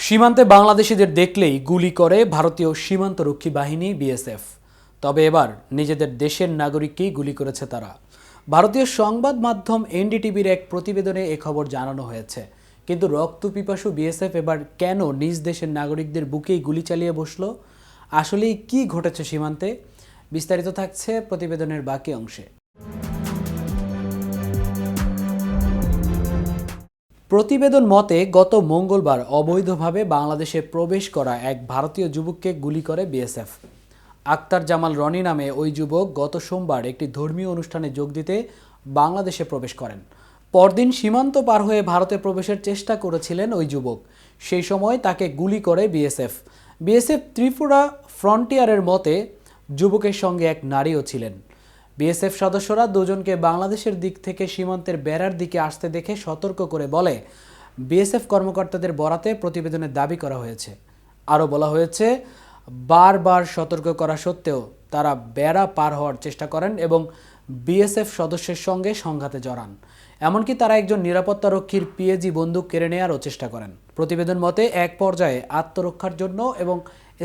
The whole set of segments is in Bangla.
সীমান্তে বাংলাদেশিদের দেখলেই গুলি করে ভারতীয় সীমান্তরক্ষী বাহিনী বিএসএফ। তবে এবার নিজেদের দেশের নাগরিককেই গুলি করেছে তারা। ভারতীয় সংবাদ মাধ্যম এনডিটিভির এক প্রতিবেদনে এ খবর জানানো হয়েছে। কিন্তু রক্তপিপাসু বিএসএফ এবার কেন নিজ দেশের নাগরিকদের বুকেই গুলি চালিয়ে বসলো? আসলেই কি ঘটেছে সীমান্তে? বিস্তারিত থাকছে প্রতিবেদনের বাকি অংশে। প্রতিবেদন মতে গত মঙ্গলবার অবৈধভাবে বাংলাদেশে প্রবেশ করা এক ভারতীয় যুবককে গুলি করে বিএসএফ। আক্তার জামাল রনি নামে ওই যুবক গত সোমবার একটি ধর্মীয় অনুষ্ঠানে যোগ দিতে বাংলাদেশে প্রবেশ করেন। পরদিন সীমান্ত পার হয়ে ভারতে প্রবেশের চেষ্টা করেছিলেন ওই যুবক। সেই সময় তাকে গুলি করে বিএসএফ। ত্রিপুরা ফ্রন্টিয়ারের মতে যুবকের সঙ্গে এক নারীও ছিলেন। বিএসএফ সদস্যরা দুজনকে বাংলাদেশের দিক থেকে সীমান্তের বেড়ার দিকে আসতে দেখে সতর্ক করে বলে বিএসএফ কর্মকর্তাদের বরাতে প্রতিবেদনে দাবি করা হয়েছে। আরও বলা হয়েছে, বারবার সতর্ক করা সত্ত্বেও তারা বেড়া পার হওয়ার চেষ্টা করেন এবং বিএসএফ সদস্যের সঙ্গে সংঘাতে জড়ান। এমনকি তারা একজন নিরাপত্তারক্ষীর পিএজি বন্দুক কেড়ে নেওয়ারও চেষ্টা করেন। প্রতিবেদন মতে এক পর্যায়ে আত্মরক্ষার জন্য এবং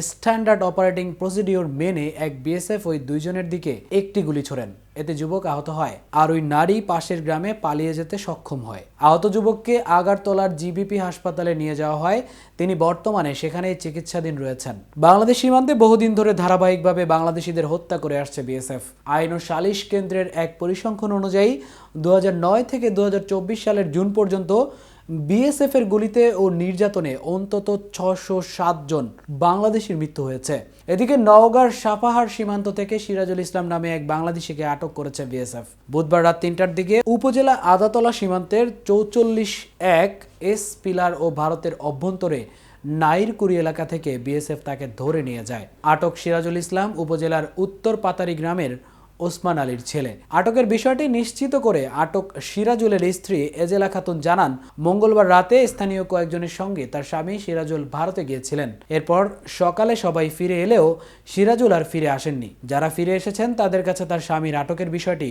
স্ট্যান্ডার্ড অপারেটিং প্রসিডিওর মেনে এক বিএসএফ ওই দুইজনের দিকে একটি গুলি ছোড়েন। এতে যুবক আহত হয় আর ওই নারী পাশের গ্রামে পালিয়ে যেতে সক্ষম হয়। আহত যুবককে আগারতলার জিবিপি হাসপাতালে নিয়ে যাওয়া হয়। তিনি বর্তমানে সেখানেই চিকিৎসাধীন রয়েছেন। বাংলাদেশ সীমান্তে বহুদিন ধরে ধারাবাহিকভাবে বাংলাদেশিদের হত্যা করে আসছে বিএসএফ। আইন ও সালিশ কেন্দ্রের এক পরিসংখ্যান অনুযায়ী 2009 থেকে 2024 সালের জুন পর্যন্ত বিএসএফ এর গুলিতে ও নির্যাতনে অন্তত 607 জন বাংলাদেশির মৃত্যু হয়েছে। এদিকে নওগাঁর সাপাহার সীমান্ত থেকে সিরাজুল ইসলাম নামে এক বাংলাদেশিকে আটক করেছে বিএসএফ। বুধবার রাত 3টার দিকে উপজেলা আদাতলা সীমান্তের 44-1 এস পিলার ও ভারতের অভ্যন্তরে নাইরকুড়ি এলাকা থেকে বিএসএফ তাকে ধরে নিয়ে যায়। আটক সিরাজুল ইসলাম উপজেলার উত্তর পাতারি গ্রামের ওসমান আলীর ছেলে। আটকের বিষয়টি নিশ্চিত করে আটক সিরাজুলের স্ত্রী এজেলা খাতুন জানান, মঙ্গলবার রাতে স্থানীয় কয়েকজনের সঙ্গে তার স্বামী সিরাজুল ভারতে গিয়েছিলেন। এরপর সকালে সবাই ফিরে এলেও সিরাজুল আর ফিরে আসেননি। যারা ফিরে এসেছেন তাদের কাছে তার স্বামীর আটকের বিষয়টি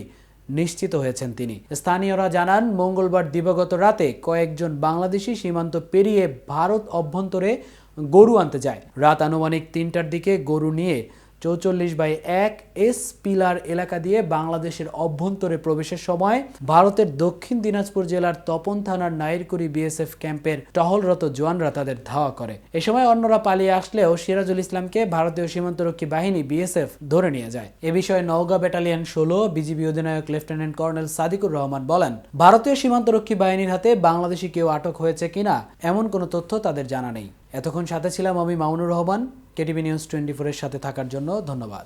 নিশ্চিত হয়েছেন তিনি। স্থানীয়রা জানান, মঙ্গলবার দিবাগত রাতে কয়েকজন বাংলাদেশি সীমান্ত পেরিয়ে ভারত অভ্যন্তরে গরু আনতে যায়। রাত আনুমানিক 3টার দিকে গরু নিয়ে 44/1 এস পিলার এলাকা দিয়ে বাংলাদেশের অভ্যন্তরে প্রবেশের সময় ভারতের দক্ষিণ দিনাজপুর জেলার তপন থানার নাইরকুড়ি বিএসএফ ক্যাম্পের টহলরত জওয়ানরা তাদের ধাওয়া করে। এ সময় অন্যরা পালিয়ে আসলেও সিরাজুল ইসলামকে ভারতীয় সীমান্তরক্ষী বাহিনী বিএসএফ ধরে নিয়ে যায়। এ বিষয়ে নওগাঁ ব্যাটালিয়ন 16 বিজিবি অধিনায়ক লেফটেন্যান্ট কর্নেল সাদিকুর রহমান বলেন, ভারতীয় সীমান্তরক্ষী বাহিনীর হাতে বাংলাদেশি কেউ আটক হয়েছে কিনা এমন কোনো তথ্য তাদের জানা নেই। এতক্ষণ সাথে ছিলাম আমি মামুনুর রহমান। কেটিভি নিউজ 24 এর সাথে থাকার জন্য ধন্যবাদ।